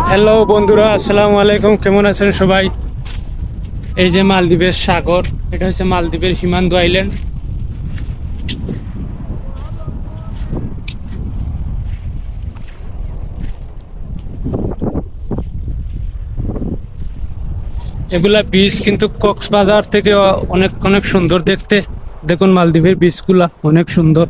Hello বন্ধুরা, আসসালামু আলাইকুম। কেমন আছেন সবাই? এই যে মালদ্বীপের সাগর, এটা হচ্ছে মালদ্বীপের সীমান্ত আইল্যান্ড। এগুলা বিচ কিন্তু কক্সবাজার থেকে অনেক অনেক সুন্দর দেখতে। দেখুন মালদ্বীপের বিচগুলা অনেক সুন্দর।